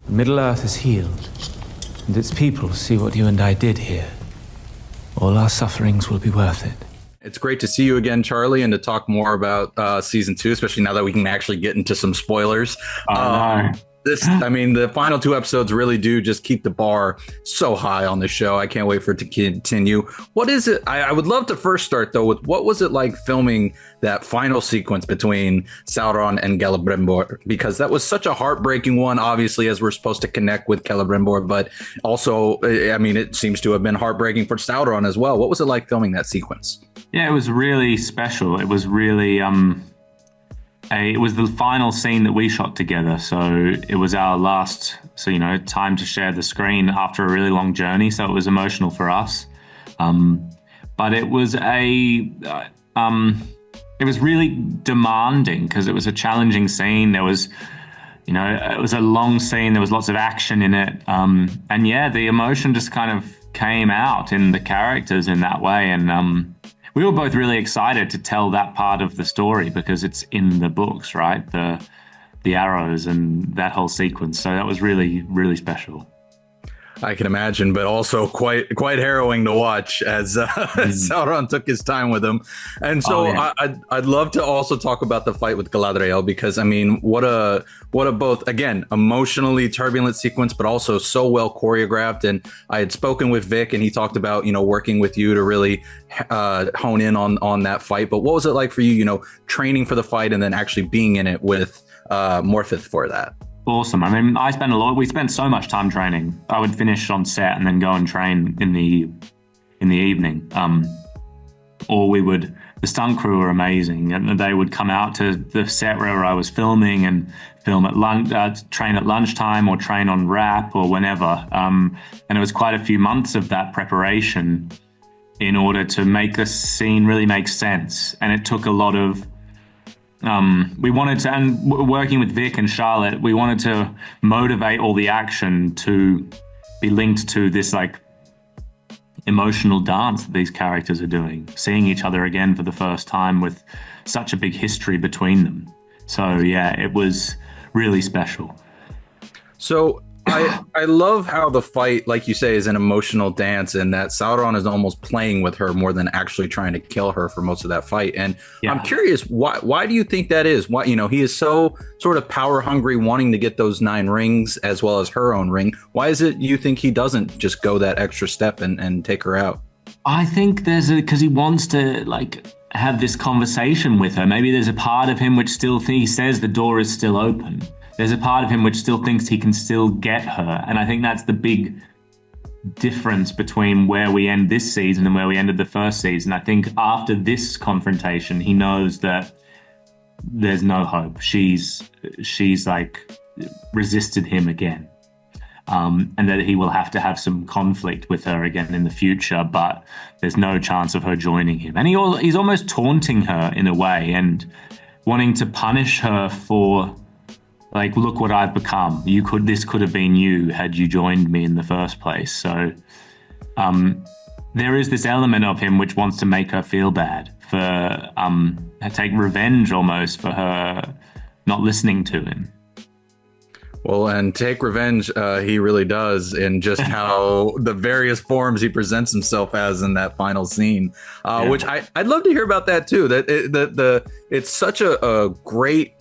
Middle-earth is healed, and its people see what you and I did here. All our sufferings will be worth it. It's great to see you again, Charlie, and to talk more about season 2, especially now that we can actually get into some spoilers. The final 2 episodes really do just keep the bar so high on the show. I can't wait for it to continue. What is it? I would love to first start, though, with what was it like filming that final sequence between Sauron and Celebrimbor? Because that was such a heartbreaking one, obviously, as we're supposed to connect with Celebrimbor, but also, it seems to have been heartbreaking for Sauron as well. What was it like filming that sequence? Yeah, it was really special. It was really... it was the final scene that we shot together, so it was our last, time to share the screen after a really long journey. So it was emotional for us, but it was it was really demanding because it was a challenging scene. There was, it was a long scene. There was lots of action in it, and the emotion just kind of came out in the characters in that way, and we were both really excited to tell that part of the story because it's in the books, right? The arrows and that whole sequence. So that was really, really special. I can imagine, but also quite harrowing to watch as Sauron took his time with him. And so I'd love to also talk about the fight with Galadriel, because what a both, again, emotionally turbulent sequence, but also so well choreographed. And I had spoken with Vic, and he talked about working with you to really hone in on that fight. But what was it like for you, training for the fight and then actually being in it with Morpeth for that? Awesome. We spent so much time training. I would finish on set and then go and train in the evening. The stunt crew were amazing, and they would come out to the set wherever I was filming and film at lunch, train at lunchtime, or train on wrap or whenever. And it was quite a few months of that preparation in order to make the scene really make sense. And it took a lot of working with Vic and Charlotte, we wanted to motivate all the action to be linked to this emotional dance that these characters are doing, seeing each other again for the first time with such a big history between them. So yeah, it was really special. So I love how the fight, like you say, is an emotional dance, and that Sauron is almost playing with her more than actually trying to kill her for most of that fight. And I'm curious, why do you think that is? Why, he is so sort of power hungry, wanting to get those 9 rings as well as her own ring. Why is it you think he doesn't just go that extra step and take her out? I think because he wants to have this conversation with her. Maybe there's a part of him which still he says the door is still open. There's a part of him which still thinks he can still get her. And I think that's the big difference between where we end this season and where we ended the first season. I think after this confrontation, he knows that there's no hope. She's resisted him again. And that he will have to have some conflict with her again in the future, but there's no chance of her joining him. And he's almost taunting her in a way and wanting to punish her for... look what I've become. This could have been you had you joined me in the first place. So there is this element of him which wants to make her feel bad, for take revenge almost for her not listening to him. Well, and take revenge, he really does, in just how the various forms he presents himself as in that final scene, which I'd love to hear about that too. It's such a great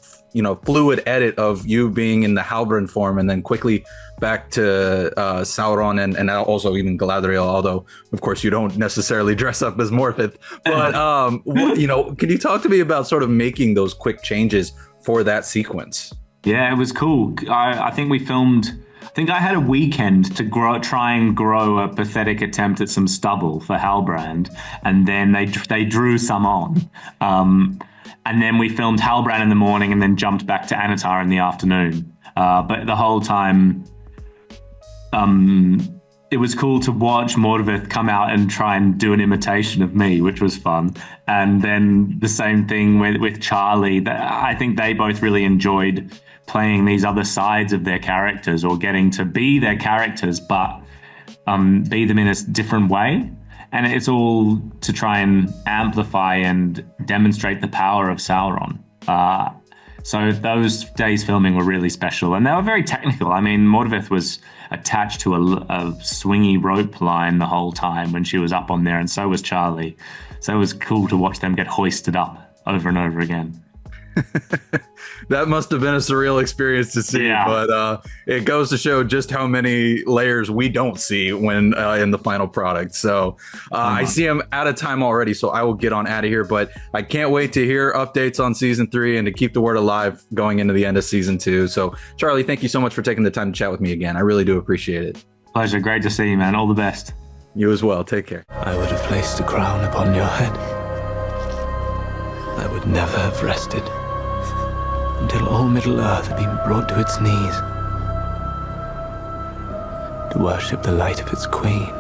fluid edit of you being in the Halbrand form and then quickly back to Sauron and also even Galadriel, although of course you don't necessarily dress up as Morpeth. But can you talk to me about sort of making those quick changes for that sequence? Yeah, it was cool. I think I had a weekend to try and grow a pathetic attempt at some stubble for Halbrand, and then they drew some on. And then we filmed Halbrand in the morning and then jumped back to Anatar in the afternoon. But the whole time, it was cool to watch Mordvith come out and try and do an imitation of me, which was fun. And then the same thing with Charlie. I think they both really enjoyed playing these other sides of their characters, or getting to be their characters, but be them in a different way. And it's all to try and amplify and demonstrate the power of Sauron. So those days filming were really special, and they were very technical. I mean, Mordvith was attached to a swingy rope line the whole time when she was up on there, and so was Charlie. So it was cool to watch them get hoisted up over and over again. That must have been a surreal experience to see, but it goes to show just how many layers we don't see when in the final product. So I see I'm out of time already, so I will get on out of here, but I can't wait to hear updates on season 3 and to keep the word alive going into the end of season 2. So Charlie, thank you so much for taking the time to chat with me again. I really do appreciate it. Pleasure. Great to see you, man. All the best. You as well. Take care. I would have placed a crown upon your head. I would never have rested until all Middle-earth had been brought to its knees to worship the light of its queen.